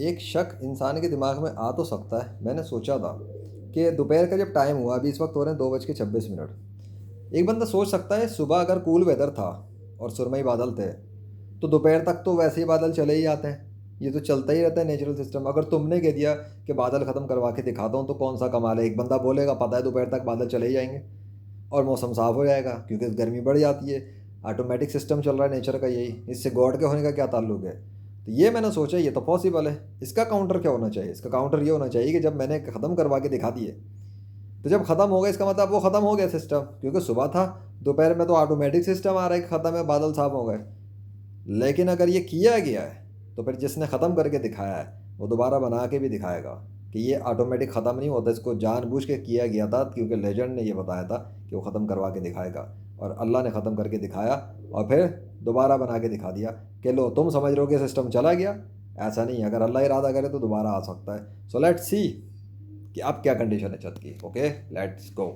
एक शक इंसान के दिमाग में आ तो सकता है। मैंने सोचा था कि दोपहर का जब टाइम हुआ, अभी इस वक्त हो रहे हैं 2:26, एक बंदा सोच सकता है सुबह अगर कूल वेदर था और सुरमई बादल थे तो दोपहर तक तो वैसे ही बादल चले ही आते हैं। ये तो चलता ही रहता है नेचुरल सिस्टम। अगर तुमने कह दिया कि बादल ख़त्म करवा के दिखाता हूँ तो कौन सा कमाल है। एक बंदा बोलेगा पता है दोपहर तक बादल चले ही जाएंगे और मौसम साफ़ हो जाएगा क्योंकि गर्मी बढ़ जाती है। ऑटोमेटिक सिस्टम चल रहा है नेचर का यही, इससे गॉड के होने का क्या ताल्लुक है। तो ये मैंने सोचा ये तो पॉसिबल है। इसका काउंटर क्या होना चाहिए? इसका काउंटर ये होना चाहिए कि जब मैंने ख़त्म करवा के दिखा दिए तो जब ख़त्म हो गया इसका मतलब वो ख़त्म हो गया सिस्टम, क्योंकि सुबह था। दोपहर में तो ऑटोमेटिक सिस्टम आ रहा है कि ख़त्म है, बादल साफ हो गए। लेकिन अगर ये किया गया है तो फिर जिसने ख़त्म करके दिखाया है वो दोबारा बना के भी दिखाएगा कि ये ऑटोमेटिक ख़त्म नहीं होता, इसको जानबूझ के किया गया था क्योंकि लेजेंड ने ये बताया था कि वो ख़त्म करवा के दिखाएगा। और अल्लाह ने ख़त्म करके दिखाया और फिर दोबारा बना के दिखा दिया कि लो तुम समझ रहे हो कि सिस्टम चला गया। ऐसा नहीं है, अगर अल्लाह इरादा करे तो दोबारा आ सकता है। सो लेट्स सी कि अब क्या कंडीशन है छत की। Okay, let's go.